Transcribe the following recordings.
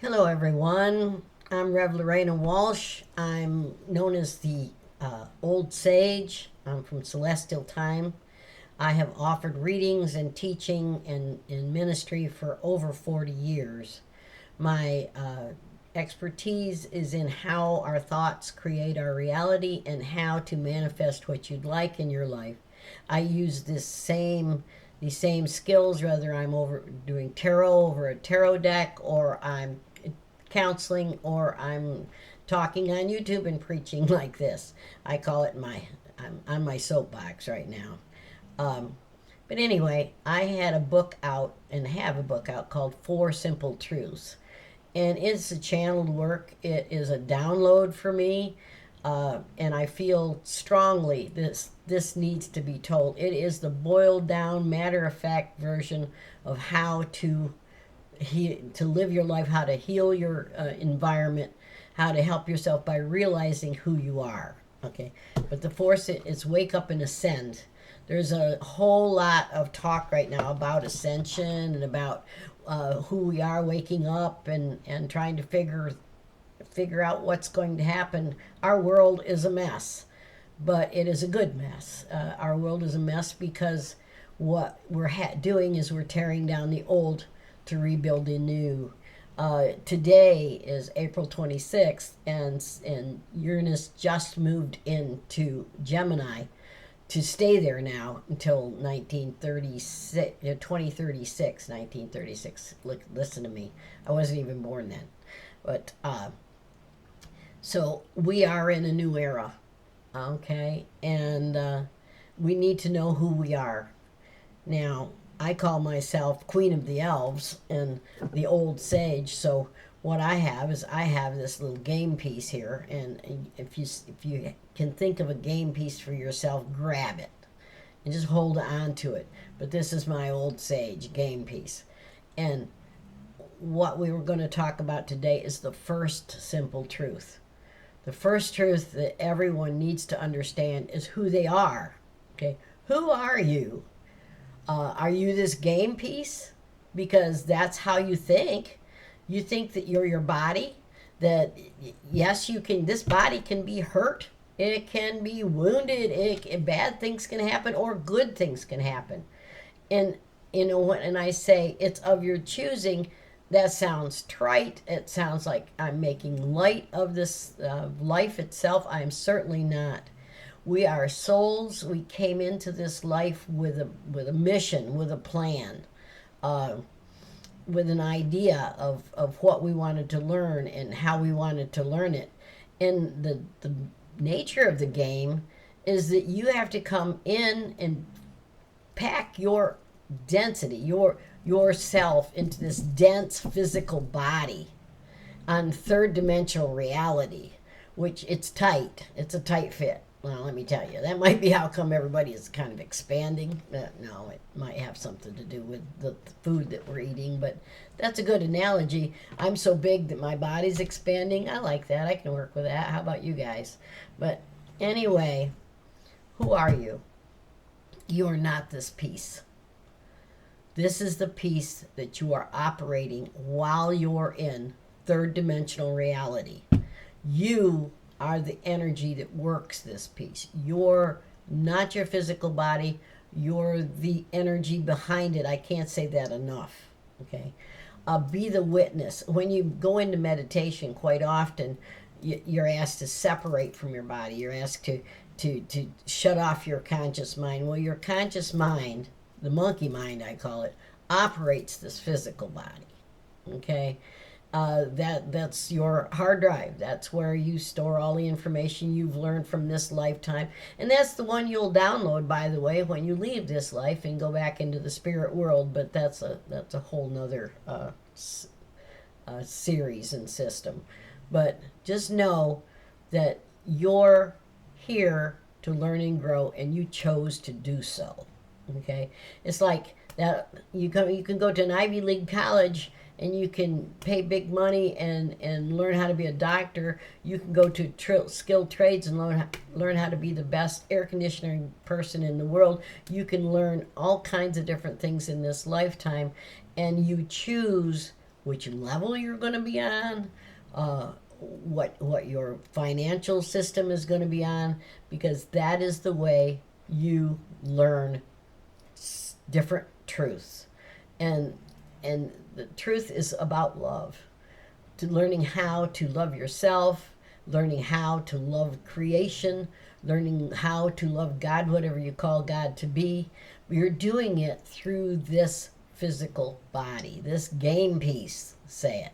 Hello, everyone. I'm Rev Lorena Walsh. I'm known as the Old Sage. I'm from Celestial Time. I have offered readings and teaching and in ministry for over 40 years. My expertise is in how our thoughts create our reality and how to manifest what you'd like in your life. I use these same skills whether I'm over doing tarot over a tarot deck or I'm counseling or I'm talking on YouTube and preaching like this. I call it I'm on my soapbox right now. Um, but anyway, I had a book out and have a book out called Four Simple Truths. And it's a channeled work. It is a download for me. And I feel strongly this needs to be told. It is the boiled down, matter of fact version of how to live your life, how to heal your environment, how to help yourself by realizing who you are. Okay, but the force is wake up and ascend. There's a whole lot of talk right now about ascension and about who we are waking up and trying to figure out what's going to happen. Our world is a mess, but it is a good mess. Our world is a mess because what we're doing is we're tearing down the old to rebuild the new. Today is April 26th, and Uranus just moved into Gemini to stay there now until 1936, 2036, 1936. Look, listen to me. I wasn't even born then. But so we are in a new era, okay? And we need to know who we are. Now, I call myself Queen of the Elves and the Old Sage. So what I have is I have this little game piece here, and if you can think of a game piece for yourself, grab it and just hold on to it. But this is my Old Sage game piece, and what we were going to talk about today is the first simple truth. The first truth that everyone needs to understand is who they are. Okay, who are you? Are you this game piece? Because that's how you think. You think that you're your body, that yes, you can, this body can be hurt, it can be wounded, bad things can happen, or good things can happen. And, when I say it's of your choosing, that sounds trite. It sounds like I'm making light of this life itself. I'm certainly not. We are souls. We came into this life with a mission, with a plan, uh, with an idea of what we wanted to learn and how we wanted to learn it. And the nature of the game is that you have to come in and pack your density, yourself into this dense physical body on third dimensional reality, which it's tight. It's a tight fit. Well, let me tell you, that might be how come everybody is kind of expanding. No, it might have something to do with the food that we're eating, but that's a good analogy. I'm so big that my body's expanding. I like that. I can work with that. How about you guys? But anyway, who are you? You are not this piece. This is the piece that you are operating while you're in third dimensional reality. You are the energy that works this piece. You're not your physical body, you're the energy behind it. I can't say that enough. Okay? Be the witness. When you go into meditation, quite often you're asked to separate from your body. You're asked to shut off your conscious mind. Well, your conscious mind, the monkey mind, I call it, operates this physical body. Okay? That's your hard drive. That's where you store all the information you've learned from this lifetime, and that's the one you'll download, by the way, when you leave this life and go back into the spirit world. But that's a whole nother series and system. But just know that you're here to learn and grow, and you chose to do so. Okay, it's like that. You can go to an Ivy League college and you can pay big money and learn how to be a doctor. You can go to skilled trades and learn how to be the best air conditioning person in the world. You can learn all kinds of different things in this lifetime, and you choose which level you're going to be on, what your financial system is going to be on, because that is the way you learn different truths, and the truth is about love. To learning how to love yourself, learning how to love creation, learning how to love God, whatever you call God to be. You're doing it through this physical body, this game piece, say it.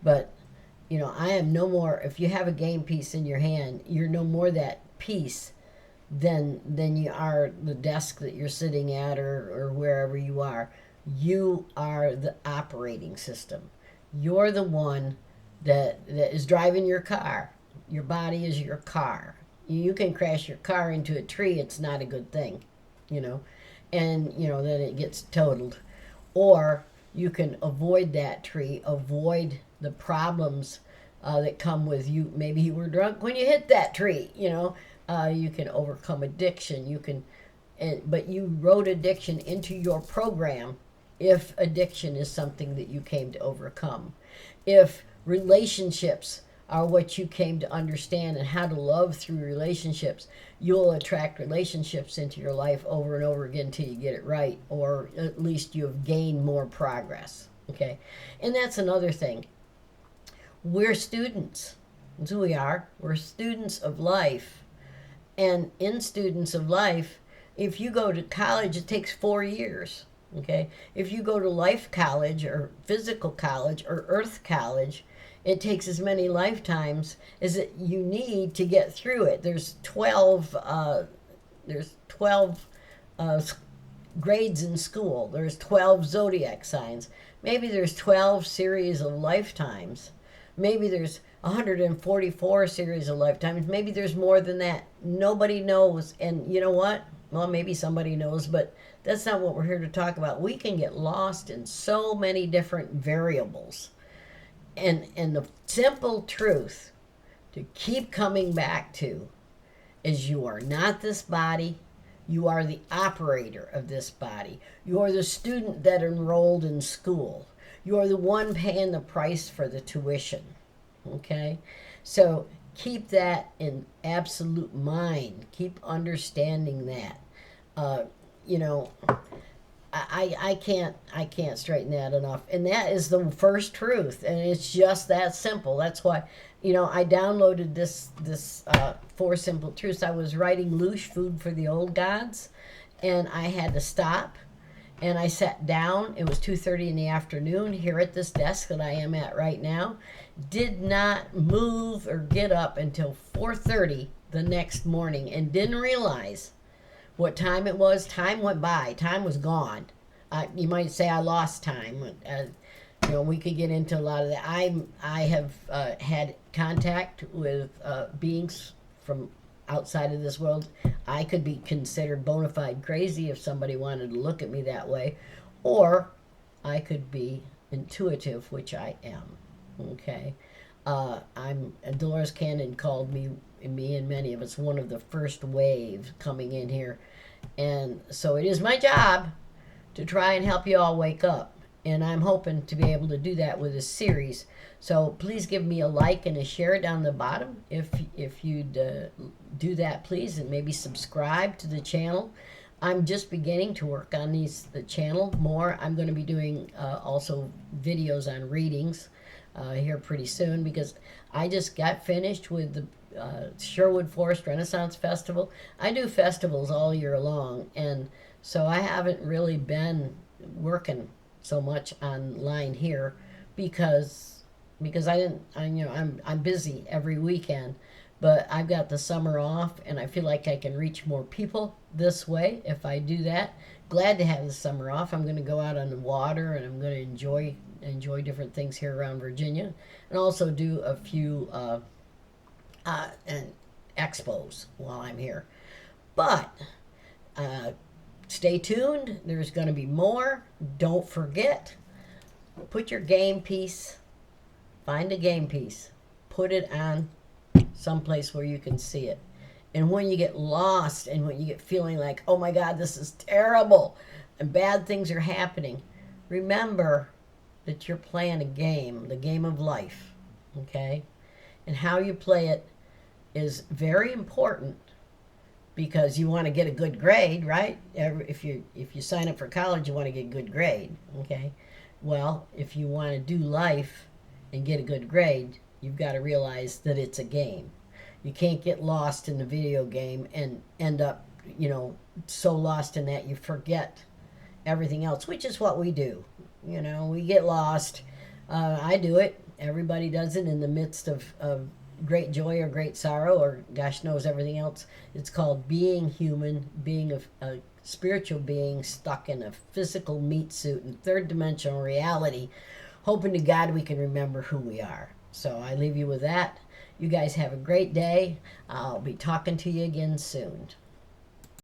But, I am no more, if you have a game piece in your hand, you're no more that piece than you are the desk that you're sitting at, or wherever you are. You are the operating system. You're the one that is driving your car. Your body is your car. You can crash your car into a tree. It's not a good thing, and then it gets totaled. Or you can avoid that tree, avoid the problems that come with you. Maybe you were drunk when you hit that tree. You can overcome addiction. But you wrote addiction into your program. If addiction is something that you came to overcome, if relationships are what you came to understand and how to love through relationships, you'll attract relationships into your life over and over again until you get it right, or at least you have gained more progress. Okay? And that's another thing. We're students. That's who we are. We're students of life. And in students of life, if you go to college, it takes 4 years. Okay? If you go to life college or physical college or earth college, it takes as many lifetimes as you need to get through it. There's 12 grades in school. There's 12 zodiac signs. Maybe there's 12 series of lifetimes. Maybe there's 144 series of lifetimes. Maybe there's more than that. Nobody knows. And you know what? Well, maybe somebody knows, but that's not what we're here to talk about. We can get lost in so many different variables. And the simple truth to keep coming back to is you are not this body. You are the operator of this body. You are the student that enrolled in school. You are the one paying the price for the tuition. Okay? So keep that in absolute mind. Keep understanding that. I can't straighten that enough. And that is the first truth. And it's just that simple. That's why, I downloaded this 4 Simple Truths. I was writing Loosh, Food for the Old Gods, and I had to stop. And I sat down. It was 2:30 in the afternoon here at this desk that I am at right now. Did not move or get up until 4:30 the next morning, and didn't realize what time it was. Time went by. Time was gone. You might say I lost time. We could get into a lot of that. I have had contact with beings from outside of this world. I could be considered bona fide crazy if somebody wanted to look at me that way, or I could be intuitive, which I am. Okay, Dolores Cannon called me and many of us one of the first wave coming in here, and so it is my job to try and help you all wake up. And I'm hoping to be able to do that with this series. So please give me a like and a share down the bottom if you'd do that, please, and maybe subscribe to the channel. I'm just beginning to work on the channel more. I'm going to be doing also videos on readings here pretty soon, because I just got finished with the Sherwood Forest Renaissance Festival. I do festivals all year long, and so I haven't really been working so much online here because I'm busy every weekend, but I've got the summer off, and I feel like I can reach more people this way if I do that. Glad to have the summer off. I'm going to go out on the water, and I'm going to enjoy different things here around Virginia, and also do a few and expos while I'm here. But stay tuned. There's going to be more. Don't forget, put your game piece, find a game piece, put it on someplace where you can see it. And when you get lost and when you get feeling like, oh my God, this is terrible and bad things are happening, remember that you're playing a game, the game of life, okay? And how you play it is very important because you want to get a good grade, right? If you sign up for college, you want to get a good grade, okay? Well, if you want to do life and get a good grade, you've got to realize that it's a game. You can't get lost in the video game and end up, so lost in that you forget everything else, which is what we do. We get lost. I do it. Everybody does it in the midst of great joy or great sorrow or gosh knows everything else. It's called being human, being a spiritual being stuck in a physical meat suit in third dimensional reality, hoping to God we can remember who we are. So I leave you with that. You guys have a great day. I'll be talking to you again soon.